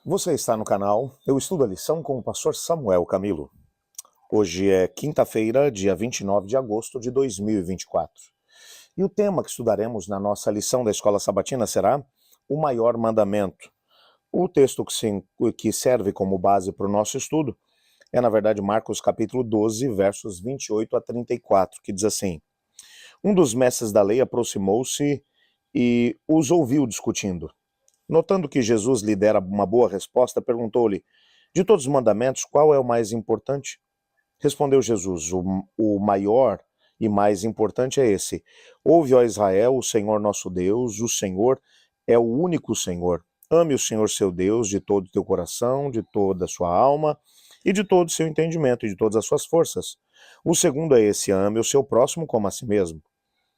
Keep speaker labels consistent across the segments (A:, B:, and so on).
A: Você está no canal Eu Estudo a Lição com o pastor Samuel Camilo. Hoje é quinta-feira, dia 29 de agosto de 2024. E o tema que estudaremos na nossa lição da Escola Sabatina será o maior mandamento. O texto que serve como base para o nosso estudo é, na verdade, Marcos capítulo 12, versos 28 a 34, que diz assim: Um dos mestres da lei aproximou-se e os ouviu discutindo. Notando que Jesus lhe dera uma boa resposta, perguntou-lhe: De todos os mandamentos, qual é o mais importante? Respondeu Jesus: O maior e mais importante é esse: Ouve, ó Israel, o Senhor nosso Deus, o Senhor é o único Senhor. Ame o Senhor seu Deus de todo o teu coração, de toda a sua alma e de todo o seu entendimento e de todas as suas forças. O segundo é esse: ame o seu próximo como a si mesmo.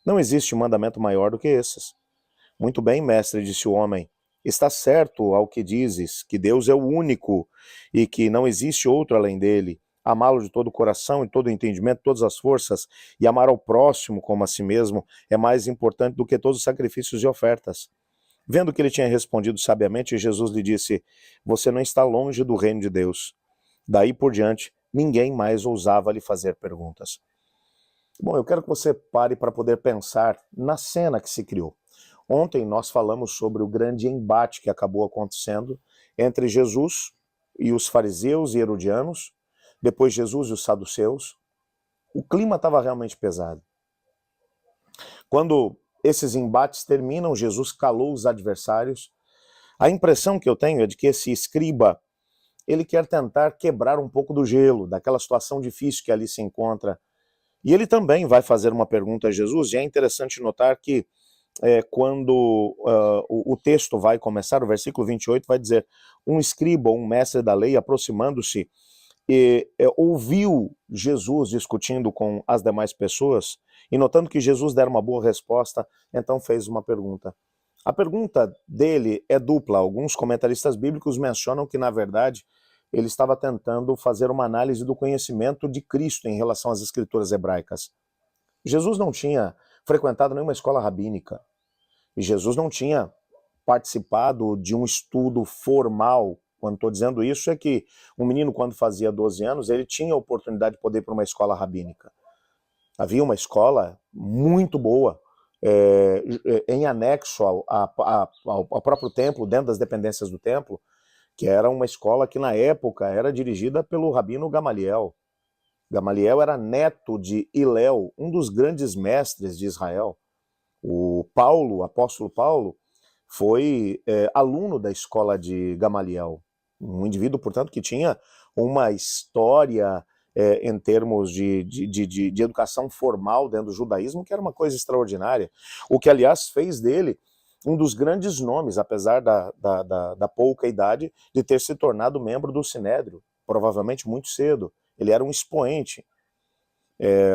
A: Não existe mandamento maior do que esses. Muito bem, mestre, disse o homem. Está certo ao que dizes, que Deus é o único e que não existe outro além dele. Amá-lo de todo o coração e todo o entendimento, todas as forças, e amar ao próximo como a si mesmo é mais importante do que todos os sacrifícios e ofertas. Vendo que ele tinha respondido sabiamente, Jesus lhe disse: Você não está longe do reino de Deus. Daí por diante, ninguém mais ousava lhe fazer perguntas. Bom, eu quero que você pare para poder pensar na cena que se criou. Ontem nós falamos sobre o grande embate que acabou acontecendo entre Jesus e os fariseus e herodianos, depois Jesus e os saduceus. O clima estava realmente pesado. Quando esses embates terminam, Jesus calou os adversários. A impressão que eu tenho é de que esse escriba, ele quer tentar quebrar um pouco do gelo, daquela situação difícil que ali se encontra. E ele também vai fazer uma pergunta a Jesus, e é interessante notar que quando o texto vai começar, o versículo 28 vai dizer: um escriba, um mestre da lei, aproximando-se, ouviu Jesus discutindo com as demais pessoas, e notando que Jesus dera uma boa resposta, então fez uma pergunta. A pergunta dele é dupla. Alguns comentaristas bíblicos mencionam que, na verdade, ele estava tentando fazer uma análise do conhecimento de Cristo em relação às escrituras hebraicas. Jesus não tinha frequentado nenhuma escola rabínica. E Jesus não tinha participado de um estudo formal. Quando estou dizendo isso, é que um menino, quando fazia 12 anos, ele tinha a oportunidade de poder ir para uma escola rabínica. Havia uma escola muito boa, em anexo ao próprio templo, dentro das dependências do templo, que era uma escola que, na época, era dirigida pelo rabino Gamaliel. Gamaliel era neto de Hilel, um dos grandes mestres de Israel. O Paulo, o apóstolo Paulo, foi aluno da escola de Gamaliel. Um indivíduo, portanto, que tinha uma história em termos de educação formal dentro do judaísmo, que era uma coisa extraordinária. O que, aliás, fez dele um dos grandes nomes, apesar da pouca idade, de ter se tornado membro do Sinédrio, provavelmente muito cedo. Ele era um expoente.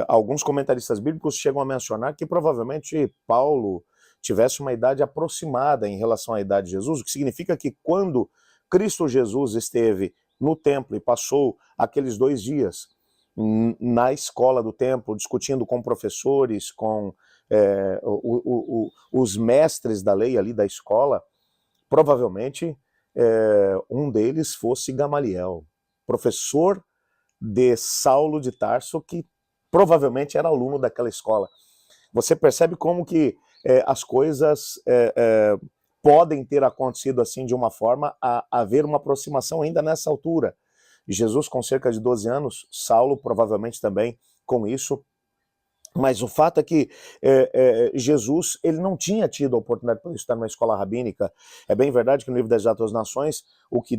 A: Alguns comentaristas bíblicos chegam a mencionar que provavelmente Paulo tivesse uma idade aproximada em relação à idade de Jesus, o que significa que quando Cristo Jesus esteve no templo e passou aqueles 2 dias na escola do templo, discutindo com professores, com os mestres da lei ali da escola, provavelmente um deles fosse Gamaliel, professor de Saulo de Tarso, que provavelmente era aluno daquela escola. Você percebe como que as coisas podem ter acontecido assim de uma forma a haver uma aproximação ainda nessa altura. Jesus com cerca de 12 anos, Saulo provavelmente também com isso. Mas o fato é que Jesus ele não tinha tido a oportunidade de estar numa escola rabínica. É bem verdade que no livro das Atos das Nações, o que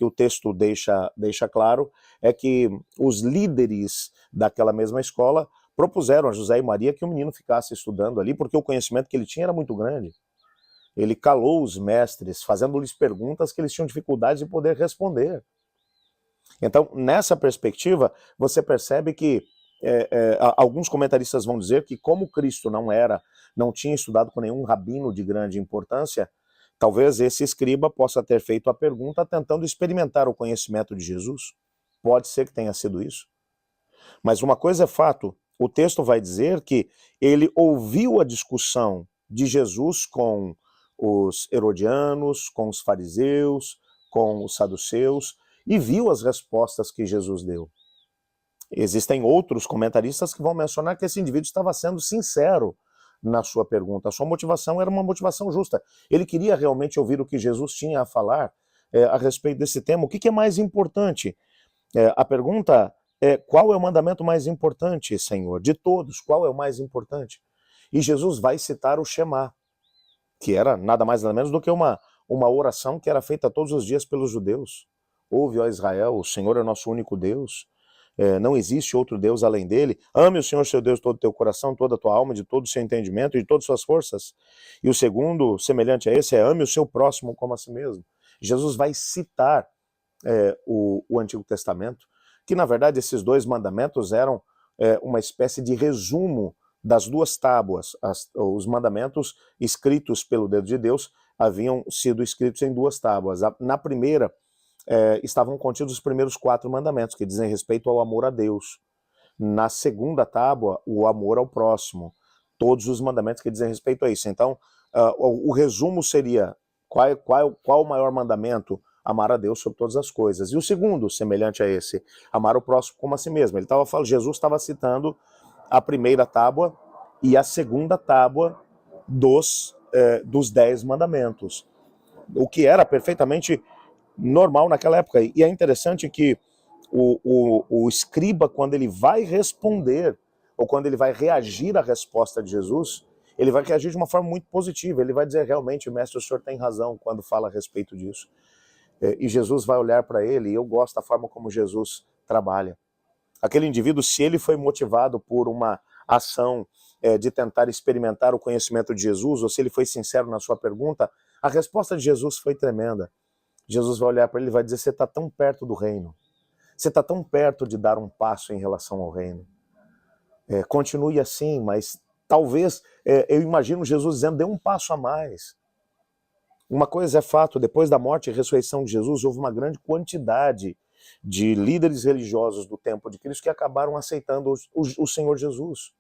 A: o texto deixa claro é que os líderes daquela mesma escola propuseram a José e Maria que o menino ficasse estudando ali, porque o conhecimento que ele tinha era muito grande. Ele calou os mestres, fazendo-lhes perguntas que eles tinham dificuldade de poder responder. Então, nessa perspectiva, você percebe que alguns comentaristas vão dizer que como Cristo não tinha estudado com nenhum rabino de grande importância, talvez esse escriba possa ter feito a pergunta tentando experimentar o conhecimento de Jesus. Pode ser que tenha sido isso. Mas uma coisa é fato, o texto vai dizer que ele ouviu a discussão de Jesus com os herodianos, com os fariseus, com os saduceus e viu as respostas que Jesus deu. Existem outros comentaristas que vão mencionar que esse indivíduo estava sendo sincero na sua pergunta. A sua motivação era uma motivação justa. Ele queria realmente ouvir o que Jesus tinha a falar a respeito desse tema. O que é mais importante? A pergunta é: qual é o mandamento mais importante, Senhor? De todos, qual é o mais importante? E Jesus vai citar o Shema, que era nada mais nada menos do que uma oração que era feita todos os dias pelos judeus. Ouve, ó Israel, o Senhor é nosso único Deus. Não existe outro Deus além dele. Ame o Senhor seu Deus de todo o teu coração, toda a tua alma, de todo o seu entendimento e de todas as suas forças. E o segundo, semelhante a esse, é: ame o seu próximo como a si mesmo. Jesus vai citar o Antigo Testamento, que na verdade esses dois mandamentos eram uma espécie de resumo das duas tábuas. Os mandamentos escritos pelo dedo de Deus haviam sido escritos em duas tábuas. Na primeira, estavam contidos os primeiros 4 mandamentos, que dizem respeito ao amor a Deus. Na segunda tábua, o amor ao próximo. Todos os mandamentos que dizem respeito a isso. Então, o resumo seria: qual o maior mandamento? Amar a Deus sobre todas as coisas. E o segundo, semelhante a esse, amar o próximo como a si mesmo. Ele estava falando, Jesus estava citando a primeira tábua e a segunda tábua dos 10 mandamentos. O que era perfeitamente normal naquela época. E é interessante que o escriba, quando ele vai responder, ou quando ele vai reagir à resposta de Jesus, ele vai reagir de uma forma muito positiva. Ele vai dizer: realmente, mestre, o senhor tem razão quando fala a respeito disso. E Jesus vai olhar para ele, e eu gosto da forma como Jesus trabalha. Aquele indivíduo, se ele foi motivado por uma ação de tentar experimentar o conhecimento de Jesus, ou se ele foi sincero na sua pergunta, a resposta de Jesus foi tremenda. Jesus vai olhar para ele e vai dizer: você está tão perto do reino, você está tão perto de dar um passo em relação ao reino. Continue assim, mas talvez, eu imagino Jesus dizendo: dê um passo a mais. Uma coisa é fato: depois da morte e ressurreição de Jesus, houve uma grande quantidade de líderes religiosos do tempo de Cristo que acabaram aceitando o Senhor Jesus.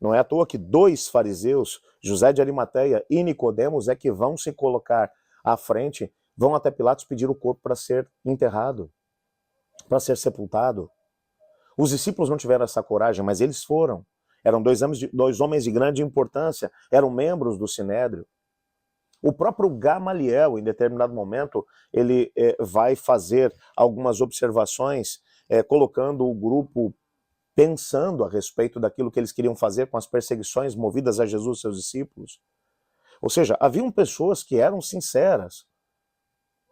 A: Não é à toa que 2 fariseus, José de Arimateia e Nicodemos, é que vão se colocar à frente, vão até Pilatos pedir o corpo para ser enterrado, para ser sepultado. Os discípulos não tiveram essa coragem, mas eles foram. Eram 2 homens de grande importância, eram membros do Sinédrio. O próprio Gamaliel, em determinado momento, ele vai fazer algumas observações, colocando o grupo pensando a respeito daquilo que eles queriam fazer com as perseguições movidas a Jesus e seus discípulos. Ou seja, haviam pessoas que eram sinceras.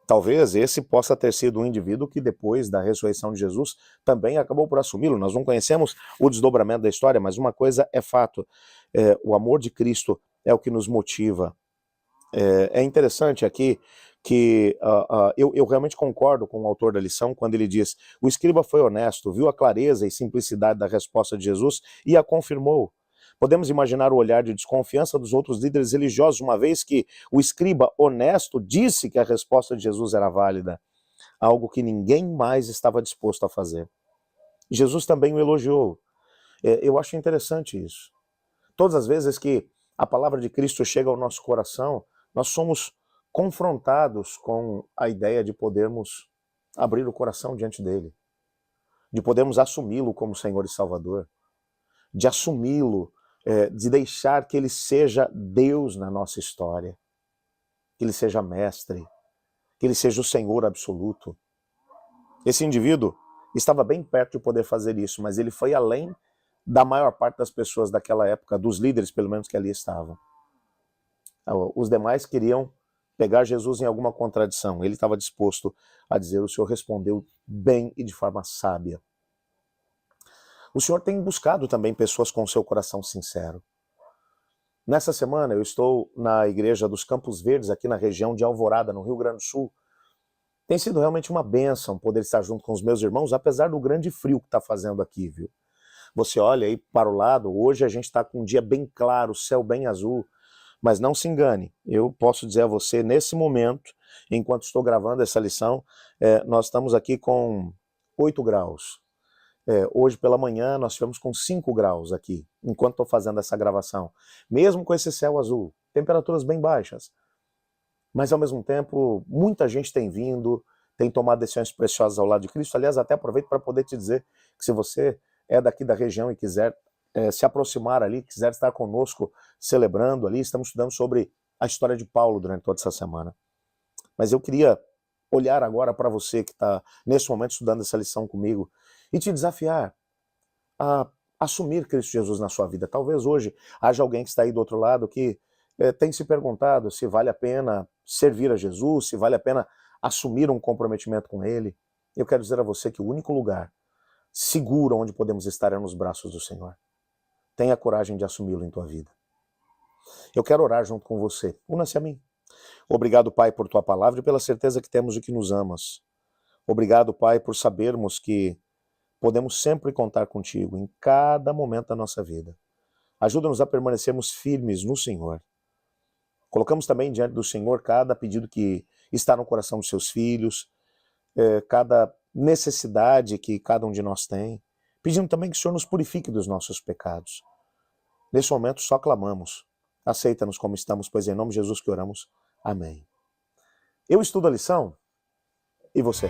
A: Talvez esse possa ter sido um indivíduo que depois da ressurreição de Jesus também acabou por assumi-lo. Nós não conhecemos o desdobramento da história, mas uma coisa é fato: o amor de Cristo é o que nos motiva. É interessante aqui que eu realmente concordo com o autor da lição quando ele diz: o escriba foi honesto, viu a clareza e simplicidade da resposta de Jesus e a confirmou. Podemos imaginar o olhar de desconfiança dos outros líderes religiosos, uma vez que o escriba honesto disse que a resposta de Jesus era válida, algo que ninguém mais estava disposto a fazer. Jesus também o elogiou. Eu acho interessante isso. Todas as vezes que a palavra de Cristo chega ao nosso coração, nós somos confrontados com a ideia de podermos abrir o coração diante dele, de podermos assumi-lo como Senhor e Salvador, de assumi-lo, de deixar que ele seja Deus na nossa história, que ele seja mestre, que ele seja o Senhor absoluto. Esse indivíduo estava bem perto de poder fazer isso, mas ele foi além da maior parte das pessoas daquela época, dos líderes pelo menos que ali estavam. Os demais queriam pegar Jesus em alguma contradição. Ele estava disposto a dizer: o Senhor respondeu bem e de forma sábia. O Senhor tem buscado também pessoas com o seu coração sincero. Nessa semana eu estou na igreja dos Campos Verdes, aqui na região de Alvorada, no Rio Grande do Sul. Tem sido realmente uma bênção poder estar junto com os meus irmãos, apesar do grande frio que está fazendo aqui, viu? Você olha aí para o lado, hoje a gente está com um dia bem claro, céu bem azul. Mas não se engane, eu posso dizer a você, nesse momento, enquanto estou gravando essa lição, nós estamos aqui com 8 graus. Hoje pela manhã nós estivemos com 5 graus aqui, enquanto estou fazendo essa gravação. Mesmo com esse céu azul, temperaturas bem baixas. Mas ao mesmo tempo, muita gente tem vindo, tem tomado decisões preciosas ao lado de Cristo. Aliás, até aproveito para poder te dizer que se você é daqui da região e quiser se aproximar ali, quiser estar conosco celebrando ali, estamos estudando sobre a história de Paulo durante toda essa semana. Mas eu queria olhar agora para você que está nesse momento estudando essa lição comigo e te desafiar a assumir Cristo Jesus na sua vida. Talvez hoje haja alguém que está aí do outro lado que tem se perguntado se vale a pena servir a Jesus, se vale a pena assumir um comprometimento com Ele. Eu quero dizer a você que o único lugar seguro onde podemos estar é nos braços do Senhor. Tenha coragem de assumi-lo em tua vida. Eu quero orar junto com você. Una-se a mim. Obrigado, Pai, por tua palavra e pela certeza que temos de que nos amas. Obrigado, Pai, por sabermos que podemos sempre contar contigo em cada momento da nossa vida. Ajuda-nos a permanecermos firmes no Senhor. Colocamos também diante do Senhor cada pedido que está no coração dos seus filhos, cada necessidade que cada um de nós tem, pedindo também que o Senhor nos purifique dos nossos pecados. Nesse momento só clamamos. Aceita-nos como estamos, pois é em nome de Jesus que oramos. Amém. Eu estudo a lição e você?